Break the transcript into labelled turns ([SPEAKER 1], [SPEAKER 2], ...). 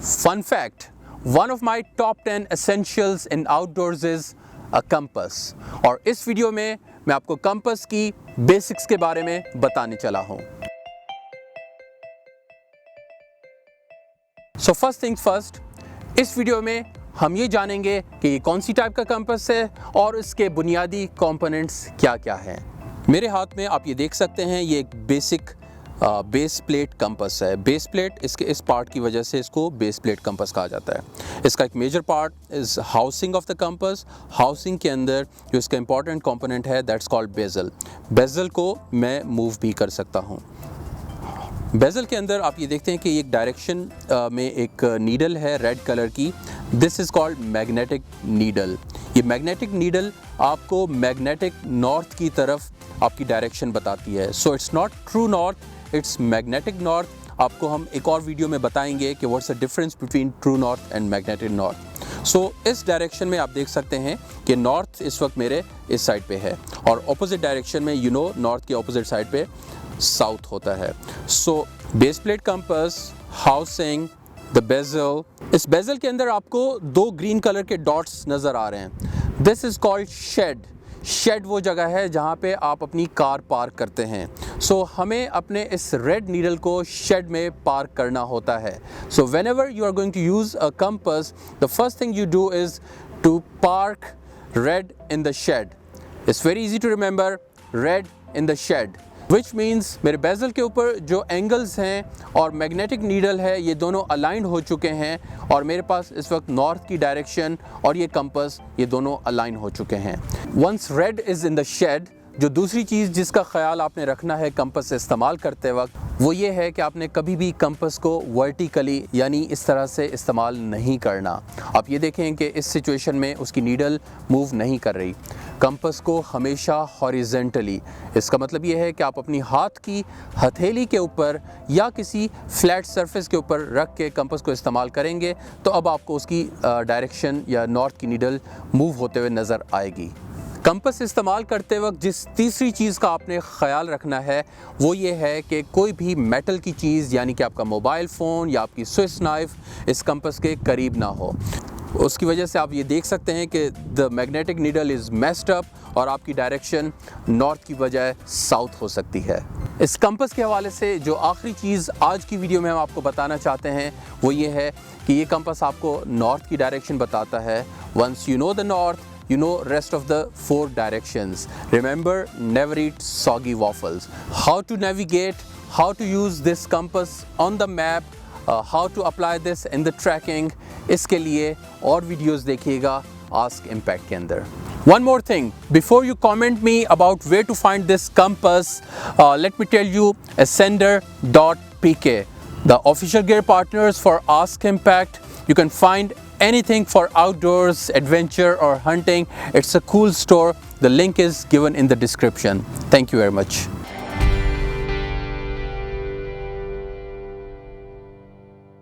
[SPEAKER 1] Fun fact, one of my top 10 essentials in outdoors is a compass. और इस video में मैं आपको कंपास की बेसिक्स के बारे में बताने चला हूँ। So first things first, इस वीडियो में हम ये जानेंगे कि ये कौन सी टाइप का कंपास है और इसके बुनियादी कंपोनेंट्स क्या क्या हैं। मेरे हाथ में आप ये देख सकते हैं, ये एक बेसिक बेस प्लेट कंपास है। बेस प्लेट, इसके इस पार्ट की वजह से इसको बेस प्लेट कंपास कहा जाता है। इसका एक major part is housing of the compass. Housing के अंदर जो इसका इंपॉर्टेंट कंपोनेंट है दैट्स कॉल्ड बेजल। बेजल को मैं मूव भी कर सकता हूँ। बेजल के अंदर आप ये देखते हैं कि एक डायरेक्शन में एक नीडल है रेड कलर की। This is called magnetic needle. ये मैग्नेटिक नीडल आपको मैग्नेटिक नॉर्थ की तरफ आपकी डायरेक्शन बताती है। So it's not true north, it's magnetic north. आपको हम एक और वीडियो में बताएंगे कि what's the difference between true north and magnetic north. So इस डायरेक्शन में आप देख सकते हैं कि नॉर्थ इस वक्त मेरे इस साइड पे है और ऑपोजिट डायरेक्शन में नॉर्थ के ऑपोजिट साइड पे साउथ होता है। So base plate compass, housing, the bezel. इस बेजल के अंदर आपको दो ग्रीन कलर के डॉट्स नज़र आ रहे हैं। This is called shed. Shed वो जगह है जहाँ पे आप अपनी कार पार्क करते हैं। सो हमें अपने इस रेड नीडल को शेड में पार्क करना होता है। So whenever you are going to use a compass, the first thing you do is to park red in the shed. It's very easy to remember, red in the shed, which means मेरे bezel के ऊपर जो angles हैं और magnetic needle है ये दोनों aligned हो चुके हैं और मेरे पास इस वक्त नॉर्थ की डायरेक्शन और ये कंपास ये दोनों अलाइन हो चुके हैं। Once red is in the shed, जो दूसरी चीज़ जिसका ख्याल आपने रखना है कंपास इस्तेमाल करते वक्त वो ये है कि आपने कभी भी कंपास को वर्टिकली यानी इस तरह से इस्तेमाल नहीं करना। आप ये देखें कि इस सिचुएशन में उसकी नीडल मूव नहीं कर रही। कंपास को हमेशा हॉरिजेंटली, इसका मतलब ये है कि आप अपनी हाथ की हथेली के ऊपर या किसी फ्लैट सरफेस के ऊपर रख के कंपास को इस्तेमाल करेंगे तो अब आपको उसकी डायरेक्शन या नॉर्थ की नीडल मूव होते हुए नज़र आएगी। कंपास इस्तेमाल करते वक्त जिस तीसरी चीज़ का आपने ख्याल रखना है वो ये है कि कोई भी मेटल की चीज़ यानी कि आपका मोबाइल फ़ोन या आपकी स्विस नाइफ इस कंपास के करीब ना हो। उसकी वजह से आप ये देख सकते हैं कि the magnetic needle is messed up और आपकी डायरेक्शन नॉर्थ की बजाय साउथ हो सकती है। इस कंपास के हवाले से जो आखिरी चीज़ आज की वीडियो में हम आपको बताना चाहते हैं वो ये है कि ये कंपास आपको नॉर्थ की डायरेक्शन बताता है। Once you know the north, you know rest of the 4 directions. Remember, never eat soggy waffles. How to navigate, how to use this compass on the map, how to apply this in the tracking, इसके लिए और videos देखिएगा Ask Impact के अंदर। One more thing, before you comment me about where to find this compass, let me tell you Ascender.pk, the official gear partners for Ask Impact. You can find anything for outdoors, adventure or hunting. It's a cool store. The link is given in the description. Thank you very much.